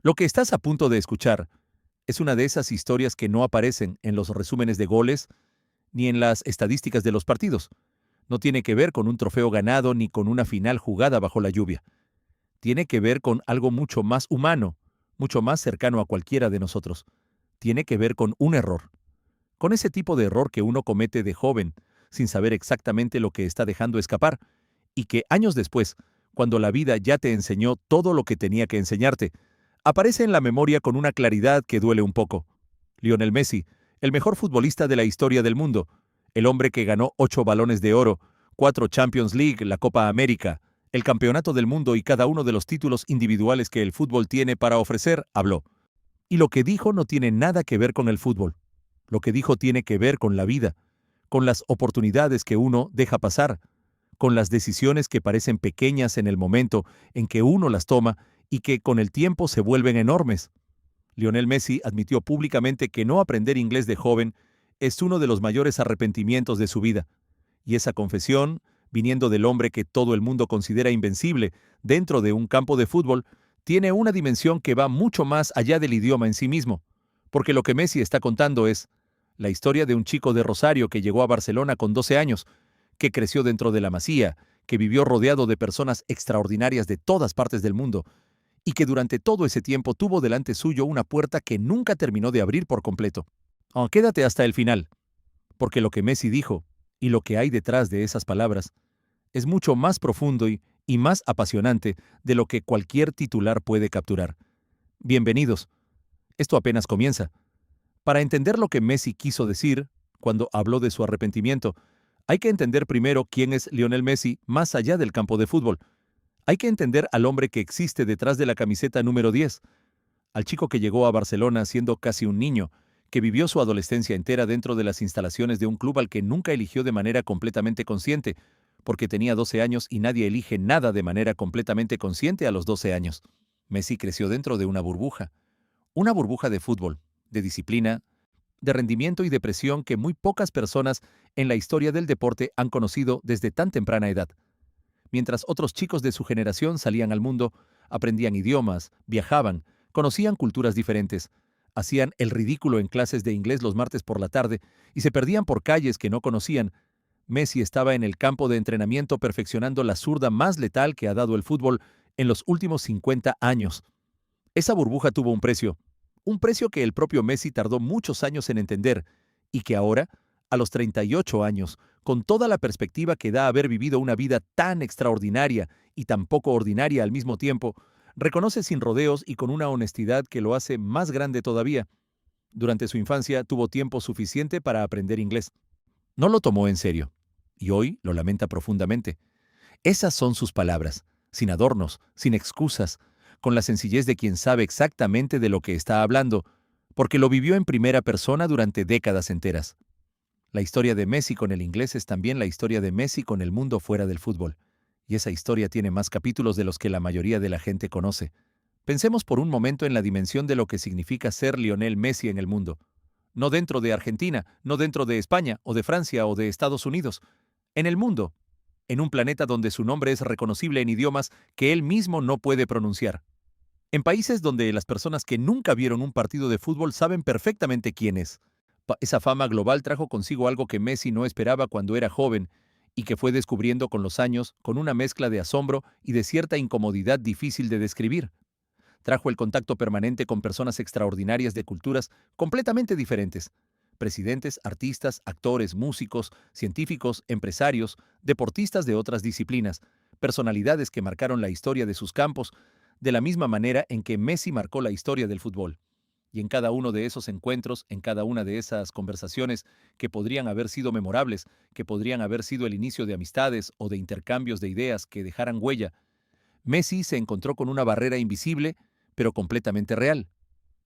Lo que estás a punto de escuchar es una de esas historias que no aparecen en los resúmenes de goles ni en las estadísticas de los partidos. No tiene que ver con un trofeo ganado ni con una final jugada bajo la lluvia. Tiene que ver con algo mucho más humano, mucho más cercano a cualquiera de nosotros. Tiene que ver con un error. Con ese tipo de error que uno comete de joven, sin saber exactamente lo que está dejando escapar, y que años después, cuando la vida ya te enseñó todo lo que tenía que enseñarte, aparece en la memoria con una claridad que duele un poco. Lionel Messi, el mejor futbolista de la historia del mundo, el hombre que ganó 8 balones de oro, 4 Champions League, la Copa América, el Campeonato del Mundo y cada uno de los títulos individuales que el fútbol tiene para ofrecer, habló. Y lo que dijo no tiene nada que ver con el fútbol. Lo que dijo tiene que ver con la vida, con las oportunidades que uno deja pasar, con las decisiones que parecen pequeñas en el momento en que uno las toma y que con el tiempo se vuelven enormes. Lionel Messi admitió públicamente que no aprender inglés de joven es uno de los mayores arrepentimientos de su vida. Y esa confesión, viniendo del hombre que todo el mundo considera invencible dentro de un campo de fútbol, tiene una dimensión que va mucho más allá del idioma en sí mismo. Porque lo que Messi está contando es la historia de un chico de Rosario que llegó a Barcelona con 12 años, que creció dentro de la Masía, que vivió rodeado de personas extraordinarias de todas partes del mundo, y que durante todo ese tiempo tuvo delante suyo una puerta que nunca terminó de abrir por completo. Quédate hasta el final, porque lo que Messi dijo y lo que hay detrás de esas palabras es mucho más profundo y más apasionante de lo que cualquier titular puede capturar. Bienvenidos. Esto apenas comienza. Para entender lo que Messi quiso decir cuando habló de su arrepentimiento, hay que entender primero quién es Lionel Messi más allá del campo de fútbol. Hay que entender al hombre que existe detrás de la camiseta número 10, al chico que llegó a Barcelona siendo casi un niño, que vivió su adolescencia entera dentro de las instalaciones de un club al que nunca eligió de manera completamente consciente, porque tenía 12 años y nadie elige nada de manera completamente consciente a los 12 años. Messi creció dentro de una burbuja de fútbol, de disciplina, de rendimiento y de presión que muy pocas personas en la historia del deporte han conocido desde tan temprana edad. Mientras otros chicos de su generación salían al mundo, aprendían idiomas, viajaban, conocían culturas diferentes, hacían el ridículo en clases de inglés los martes por la tarde y se perdían por calles que no conocían. Messi estaba en el campo de entrenamiento perfeccionando la zurda más letal que ha dado el fútbol en los últimos 50 años. Esa burbuja tuvo un precio que el propio Messi tardó muchos años en entender y que ahora, a los 38 años, con toda la perspectiva que da haber vivido una vida tan extraordinaria y tan poco ordinaria al mismo tiempo, reconoce sin rodeos y con una honestidad que lo hace más grande todavía. Durante su infancia tuvo tiempo suficiente para aprender inglés. No lo tomó en serio, y hoy lo lamenta profundamente. Esas son sus palabras, sin adornos, sin excusas, con la sencillez de quien sabe exactamente de lo que está hablando, porque lo vivió en primera persona durante décadas enteras. La historia de Messi con el inglés es también la historia de Messi con el mundo fuera del fútbol, y esa historia tiene más capítulos de los que la mayoría de la gente conoce. Pensemos por un momento en la dimensión de lo que significa ser Lionel Messi en el mundo. No dentro de Argentina, no dentro de España, o de Francia, o de Estados Unidos. En el mundo, en un planeta donde su nombre es reconocible en idiomas que él mismo no puede pronunciar. En países donde las personas que nunca vieron un partido de fútbol saben perfectamente quién es. Esa fama global trajo consigo algo que Messi no esperaba cuando era joven y que fue descubriendo con los años con una mezcla de asombro y de cierta incomodidad difícil de describir. Trajo el contacto permanente con personas extraordinarias de culturas completamente diferentes. Presidentes, artistas, actores, músicos, científicos, empresarios, deportistas de otras disciplinas, personalidades que marcaron la historia de sus campos, de la misma manera en que Messi marcó la historia del fútbol. Y en cada uno de esos encuentros, en cada una de esas conversaciones que podrían haber sido memorables, que podrían haber sido el inicio de amistades o de intercambios de ideas que dejaran huella, Messi se encontró con una barrera invisible, pero completamente real.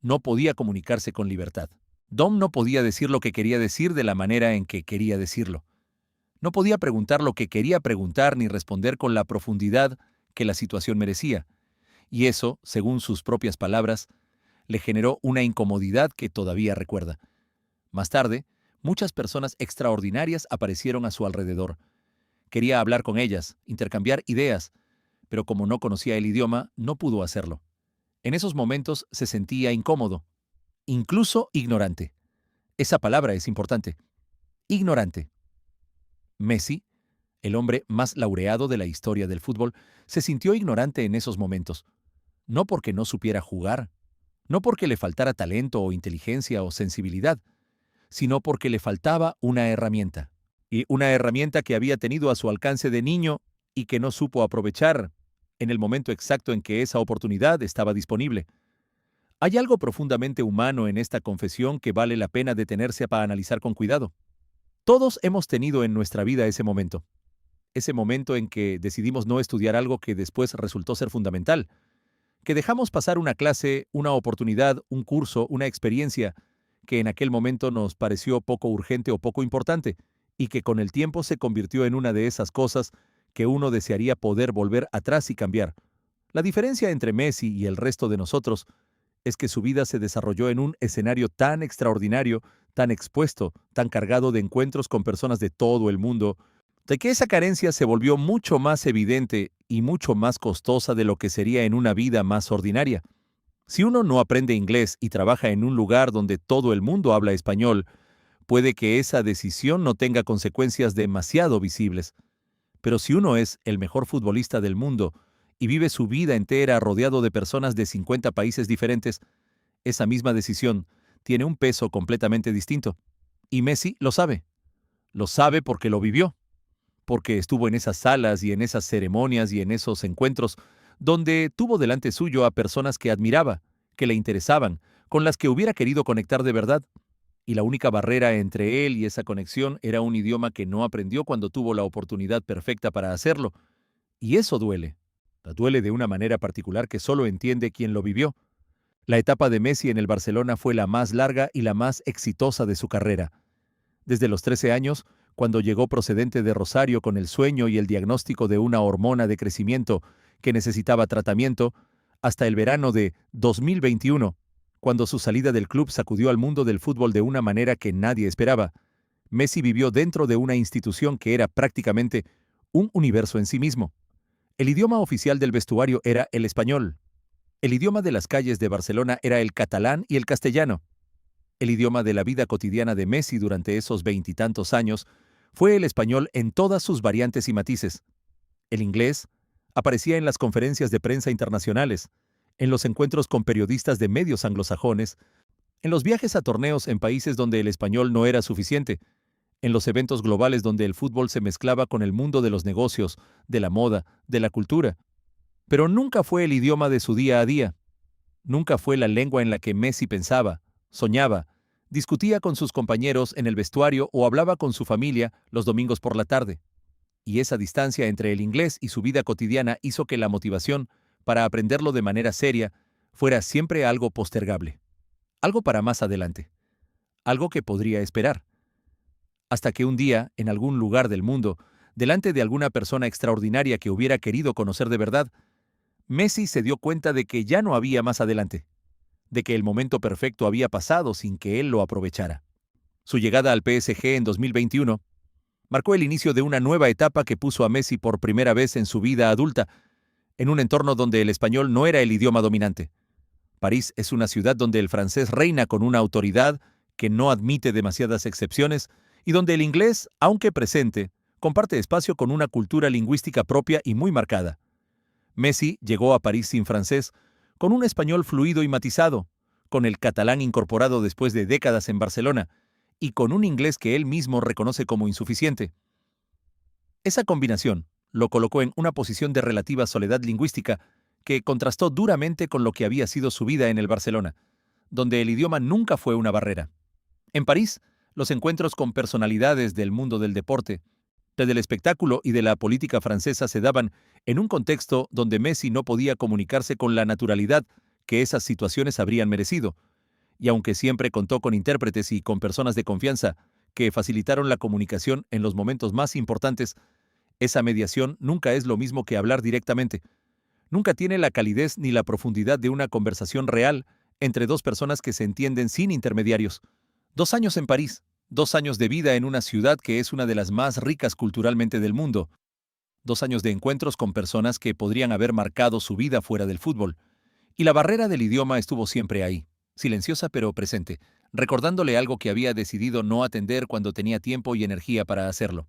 No podía comunicarse con libertad. Dom no podía decir lo que quería decir de la manera en que quería decirlo. No podía preguntar lo que quería preguntar ni responder con la profundidad que la situación merecía. Y eso, según sus propias palabras, le generó una incomodidad que todavía recuerda. Más tarde, muchas personas extraordinarias aparecieron a su alrededor. Quería hablar con ellas, intercambiar ideas, pero como no conocía el idioma, no pudo hacerlo. En esos momentos se sentía incómodo, incluso ignorante. Esa palabra es importante. Ignorante. Messi, el hombre más laureado de la historia del fútbol, se sintió ignorante en esos momentos. No porque no supiera jugar, no porque le faltara talento o inteligencia o sensibilidad, sino porque le faltaba una herramienta. Y una herramienta que había tenido a su alcance de niño y que no supo aprovechar en el momento exacto en que esa oportunidad estaba disponible. Hay algo profundamente humano en esta confesión que vale la pena detenerse para analizar con cuidado. Todos hemos tenido en nuestra vida ese momento en que decidimos no estudiar algo que después resultó ser fundamental, que dejamos pasar una clase, una oportunidad, un curso, una experiencia que en aquel momento nos pareció poco urgente o poco importante, y que con el tiempo se convirtió en una de esas cosas que uno desearía poder volver atrás y cambiar. La diferencia entre Messi y el resto de nosotros es que su vida se desarrolló en un escenario tan extraordinario, tan expuesto, tan cargado de encuentros con personas de todo el mundo, de que esa carencia se volvió mucho más evidente y mucho más costosa de lo que sería en una vida más ordinaria. Si uno no aprende inglés y trabaja en un lugar donde todo el mundo habla español, puede que esa decisión no tenga consecuencias demasiado visibles. Pero si uno es el mejor futbolista del mundo y vive su vida entera rodeado de personas de 50 países diferentes, esa misma decisión tiene un peso completamente distinto. Y Messi lo sabe. Lo sabe porque lo vivió, porque estuvo en esas salas y en esas ceremonias y en esos encuentros donde tuvo delante suyo a personas que admiraba, que le interesaban, con las que hubiera querido conectar de verdad. Y la única barrera entre él y esa conexión era un idioma que no aprendió cuando tuvo la oportunidad perfecta para hacerlo. Y eso duele. Duele de una manera particular que solo entiende quien lo vivió. La etapa de Messi en el Barcelona fue la más larga y la más exitosa de su carrera. Desde los 13 años, cuando llegó procedente de Rosario con el sueño y el diagnóstico de una hormona de crecimiento que necesitaba tratamiento, hasta el verano de 2021, cuando su salida del club sacudió al mundo del fútbol de una manera que nadie esperaba. Messi vivió dentro de una institución que era prácticamente un universo en sí mismo. El idioma oficial del vestuario era el español. El idioma de las calles de Barcelona era el catalán y el castellano. El idioma de la vida cotidiana de Messi durante esos veintitantos años fue el español en todas sus variantes y matices. El inglés aparecía en las conferencias de prensa internacionales, en los encuentros con periodistas de medios anglosajones, en los viajes a torneos en países donde el español no era suficiente, en los eventos globales donde el fútbol se mezclaba con el mundo de los negocios, de la moda, de la cultura. Pero nunca fue el idioma de su día a día. Nunca fue la lengua en la que Messi pensaba, soñaba, discutía con sus compañeros en el vestuario o hablaba con su familia los domingos por la tarde. Y esa distancia entre el inglés y su vida cotidiana hizo que la motivación para aprenderlo de manera seria fuera siempre algo postergable, algo para más adelante, algo que podría esperar. Hasta que un día, en algún lugar del mundo, delante de alguna persona extraordinaria que hubiera querido conocer de verdad, Messi se dio cuenta de que ya no había más adelante, de que el momento perfecto había pasado sin que él lo aprovechara. Su llegada al PSG en 2021 marcó el inicio de una nueva etapa que puso a Messi por primera vez en su vida adulta, en un entorno donde el español no era el idioma dominante. París es una ciudad donde el francés reina con una autoridad que no admite demasiadas excepciones y donde el inglés, aunque presente, comparte espacio con una cultura lingüística propia y muy marcada. Messi llegó a París sin francés, con un español fluido y matizado, con el catalán incorporado después de décadas en Barcelona, y con un inglés que él mismo reconoce como insuficiente. Esa combinación lo colocó en una posición de relativa soledad lingüística que contrastó duramente con lo que había sido su vida en el Barcelona, donde el idioma nunca fue una barrera. En París, los encuentros con personalidades del mundo del deporte, del espectáculo y de la política francesa se daban en un contexto donde Messi no podía comunicarse con la naturalidad que esas situaciones habrían merecido, y aunque siempre contó con intérpretes y con personas de confianza que facilitaron la comunicación en los momentos más importantes, esa mediación nunca es lo mismo que hablar directamente. Nunca tiene la calidez ni la profundidad de una conversación real entre dos personas que se entienden sin intermediarios. 2 años en París, 2 años de vida en una ciudad que es una de las más ricas culturalmente del mundo, 2 años de encuentros con personas que podrían haber marcado su vida fuera del fútbol, Y la barrera del idioma estuvo siempre ahí, silenciosa pero presente, recordándole algo que había decidido no atender cuando tenía tiempo y energía para hacerlo.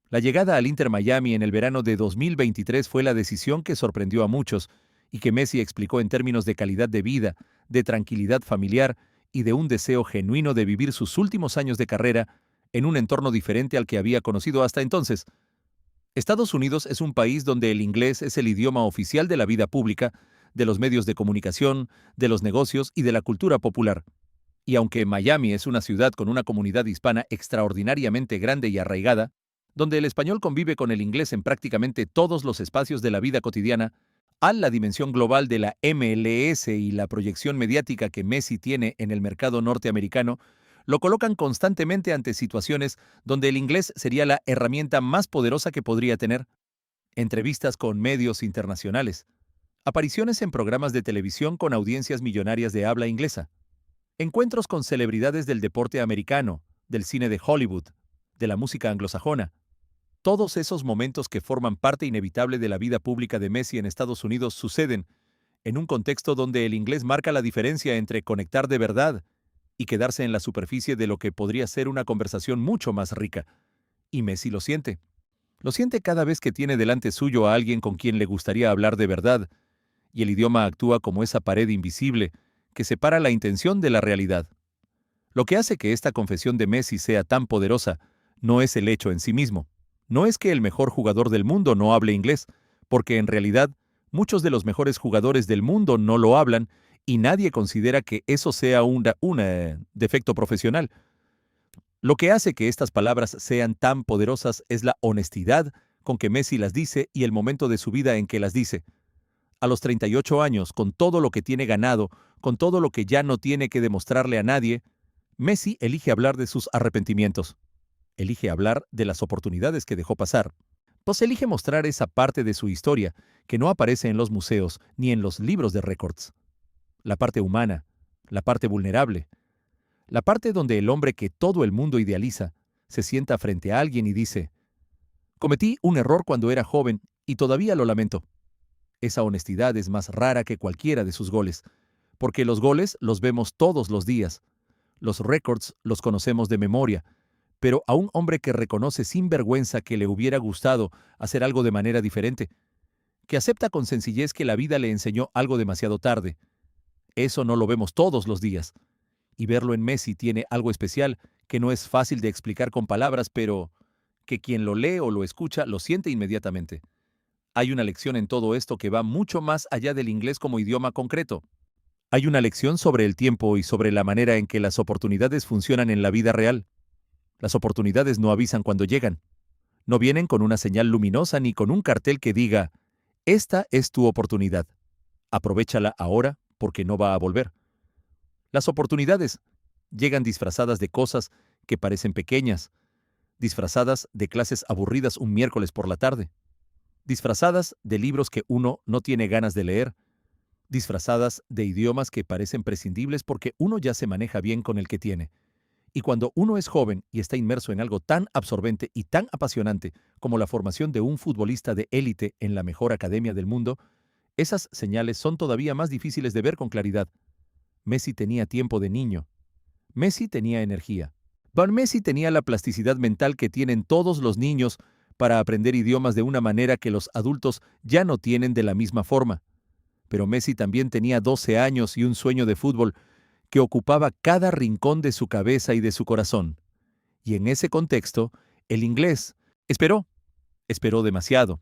La llegada al Inter Miami en el verano de 2023 fue la decisión que sorprendió a muchos y que Messi explicó en términos de calidad de vida, de tranquilidad familiar y de un deseo genuino de vivir sus últimos años de carrera en un entorno diferente al que había conocido hasta entonces. Estados Unidos es un país donde el inglés es el idioma oficial de la vida pública, de los medios de comunicación, de los negocios y de la cultura popular. Y aunque Miami es una ciudad con una comunidad hispana extraordinariamente grande y arraigada, donde el español convive con el inglés en prácticamente todos los espacios de la vida cotidiana, la dimensión global de la MLS y la proyección mediática que Messi tiene en el mercado norteamericano, lo colocan constantemente ante situaciones donde el inglés sería la herramienta más poderosa que podría tener. Entrevistas con medios internacionales, apariciones en programas de televisión con audiencias millonarias de habla inglesa, encuentros con celebridades del deporte americano, del cine de Hollywood, de la música anglosajona. Todos esos momentos que forman parte inevitable de la vida pública de Messi en Estados Unidos suceden en un contexto donde el inglés marca la diferencia entre conectar de verdad y quedarse en la superficie de lo que podría ser una conversación mucho más rica. Y Messi lo siente. Lo siente cada vez que tiene delante suyo a alguien con quien le gustaría hablar de verdad, y el idioma actúa como esa pared invisible que separa la intención de la realidad. Lo que hace que esta confesión de Messi sea tan poderosa no es el hecho en sí mismo. No es que el mejor jugador del mundo no hable inglés, porque en realidad muchos de los mejores jugadores del mundo no lo hablan y nadie considera que eso sea un defecto profesional. Lo que hace que estas palabras sean tan poderosas es la honestidad con que Messi las dice y el momento de su vida en que las dice. A los 38 años, con todo lo que tiene ganado, con todo lo que ya no tiene que demostrarle a nadie, Messi elige hablar de sus arrepentimientos. Elige hablar de las oportunidades que dejó pasar. Pues elige mostrar esa parte de su historia que no aparece en los museos ni en los libros de récords. La parte humana, la parte vulnerable, la parte donde el hombre que todo el mundo idealiza se sienta frente a alguien y dice: cometí un error cuando era joven y todavía lo lamento. Esa honestidad es más rara que cualquiera de sus goles, porque los goles los vemos todos los días. Los récords los conocemos de memoria, pero a un hombre que reconoce sin vergüenza que le hubiera gustado hacer algo de manera diferente, que acepta con sencillez que la vida le enseñó algo demasiado tarde, eso no lo vemos todos los días. Y verlo en Messi tiene algo especial que no es fácil de explicar con palabras, pero que quien lo lee o lo escucha lo siente inmediatamente. Hay una lección en todo esto que va mucho más allá del inglés como idioma concreto. Hay una lección sobre el tiempo y sobre la manera en que las oportunidades funcionan en la vida real. Las oportunidades no avisan cuando llegan. No vienen con una señal luminosa ni con un cartel que diga: esta es tu oportunidad. Aprovéchala ahora porque no va a volver. Las oportunidades llegan disfrazadas de cosas que parecen pequeñas, disfrazadas de clases aburridas un miércoles por la tarde, disfrazadas de libros que uno no tiene ganas de leer, disfrazadas de idiomas que parecen prescindibles porque uno ya se maneja bien con el que tiene. Y cuando uno es joven y está inmerso en algo tan absorbente y tan apasionante como la formación de un futbolista de élite en la mejor academia del mundo, esas señales son todavía más difíciles de ver con claridad. Messi tenía tiempo de niño. Messi tenía energía. Van Messi tenía la plasticidad mental que tienen todos los niños para aprender idiomas de una manera que los adultos ya no tienen de la misma forma. Pero Messi también tenía 12 años y un sueño de fútbol que ocupaba cada rincón de su cabeza y de su corazón. Y en ese contexto, el inglés esperó demasiado,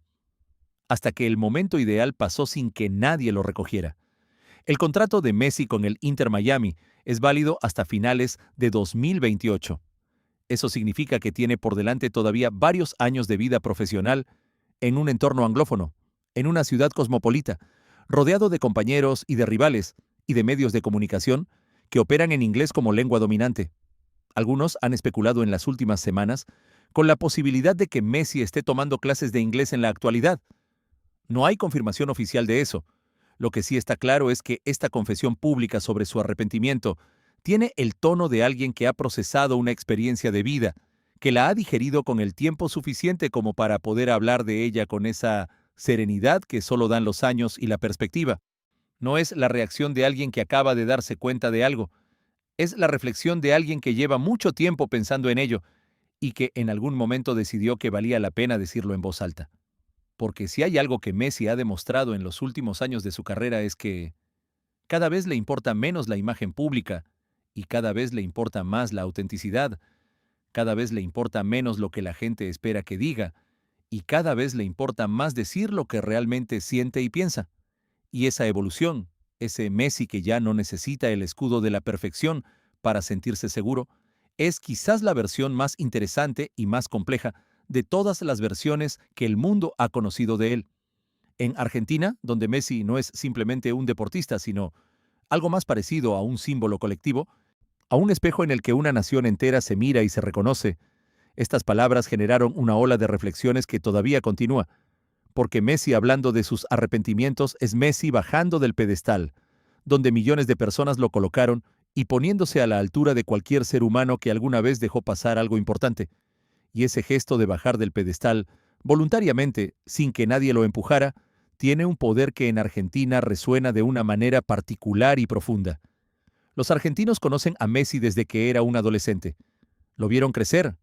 hasta que el momento ideal pasó sin que nadie lo recogiera. El contrato de Messi con el Inter Miami es válido hasta finales de 2028. Eso significa que tiene por delante todavía varios años de vida profesional en un entorno anglófono, en una ciudad cosmopolita, rodeado de compañeros y de rivales y de medios de comunicación que operan en inglés como lengua dominante. Algunos han especulado en las últimas semanas con la posibilidad de que Messi esté tomando clases de inglés en la actualidad. No hay confirmación oficial de eso. Lo que sí está claro es que esta confesión pública sobre su arrepentimiento tiene el tono de alguien que ha procesado una experiencia de vida, que la ha digerido con el tiempo suficiente como para poder hablar de ella con esa serenidad que solo dan los años y la perspectiva. No es la reacción de alguien que acaba de darse cuenta de algo. Es la reflexión de alguien que lleva mucho tiempo pensando en ello y que en algún momento decidió que valía la pena decirlo en voz alta. Porque si hay algo que Messi ha demostrado en los últimos años de su carrera es que cada vez le importa menos la imagen pública y cada vez le importa más la autenticidad, cada vez le importa menos lo que la gente espera que diga y cada vez le importa más decir lo que realmente siente y piensa. Y esa evolución, ese Messi que ya no necesita el escudo de la perfección para sentirse seguro, es quizás la versión más interesante y más compleja de todas las versiones que el mundo ha conocido de él. En Argentina, donde Messi no es simplemente un deportista, sino algo más parecido a un símbolo colectivo, a un espejo en el que una nación entera se mira y se reconoce, estas palabras generaron una ola de reflexiones que todavía continúa, porque Messi hablando de sus arrepentimientos es Messi bajando del pedestal, donde millones de personas lo colocaron y poniéndose a la altura de cualquier ser humano que alguna vez dejó pasar algo importante. Y ese gesto de bajar del pedestal, voluntariamente, sin que nadie lo empujara, tiene un poder que en Argentina resuena de una manera particular y profunda. Los argentinos conocen a Messi desde que era un adolescente. Lo vieron crecer,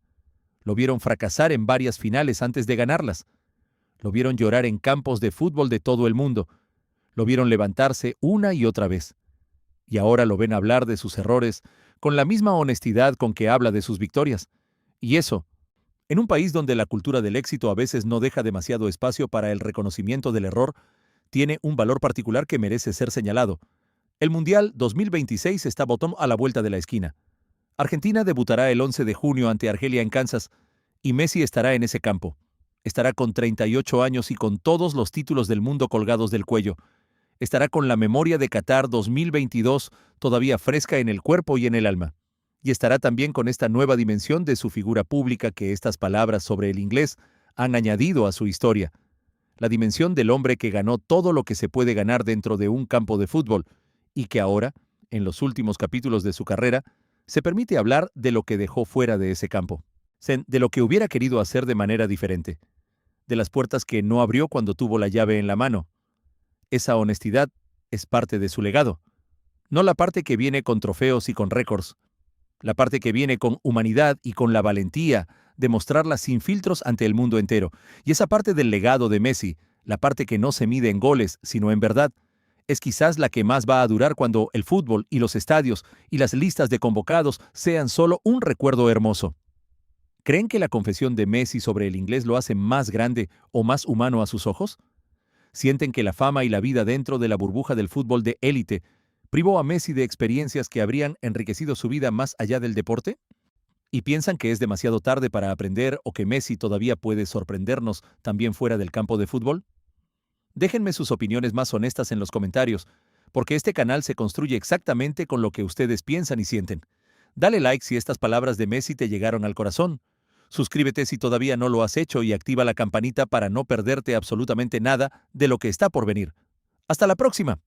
lo vieron fracasar en varias finales antes de ganarlas, lo vieron llorar en campos de fútbol de todo el mundo, lo vieron levantarse una y otra vez. Y ahora lo ven hablar de sus errores con la misma honestidad con que habla de sus victorias. Y eso, en un país donde la cultura del éxito a veces no deja demasiado espacio para el reconocimiento del error, tiene un valor particular que merece ser señalado. El Mundial 2026 está botón a la vuelta de la esquina. Argentina debutará el 11 de junio ante Argelia en Kansas, y Messi estará en ese campo. Estará con 38 años y con todos los títulos del mundo colgados del cuello. Estará con la memoria de Qatar 2022 todavía fresca en el cuerpo y en el alma. Y estará también con esta nueva dimensión de su figura pública que estas palabras sobre el inglés han añadido a su historia. La dimensión del hombre que ganó todo lo que se puede ganar dentro de un campo de fútbol y que ahora, en los últimos capítulos de su carrera, se permite hablar de lo que dejó fuera de ese campo, de lo que hubiera querido hacer de manera diferente, de las puertas que no abrió cuando tuvo la llave en la mano. Esa honestidad es parte de su legado, no la parte que viene con trofeos y con récords, la parte que viene con humanidad y con la valentía de mostrarla sin filtros ante el mundo entero. Y esa parte del legado de Messi, la parte que no se mide en goles, sino en verdad, es quizás la que más va a durar cuando el fútbol y los estadios y las listas de convocados sean solo un recuerdo hermoso. ¿Creen que la confesión de Messi sobre el inglés lo hace más grande o más humano a sus ojos? ¿Sienten que la fama y la vida dentro de la burbuja del fútbol de élite privó a Messi de experiencias que habrían enriquecido su vida más allá del deporte? ¿Y piensan que es demasiado tarde para aprender o que Messi todavía puede sorprendernos también fuera del campo de fútbol? Déjenme sus opiniones más honestas en los comentarios, porque este canal se construye exactamente con lo que ustedes piensan y sienten. Dale like si estas palabras de Messi te llegaron al corazón. Suscríbete si todavía no lo has hecho y activa la campanita para no perderte absolutamente nada de lo que está por venir. ¡Hasta la próxima!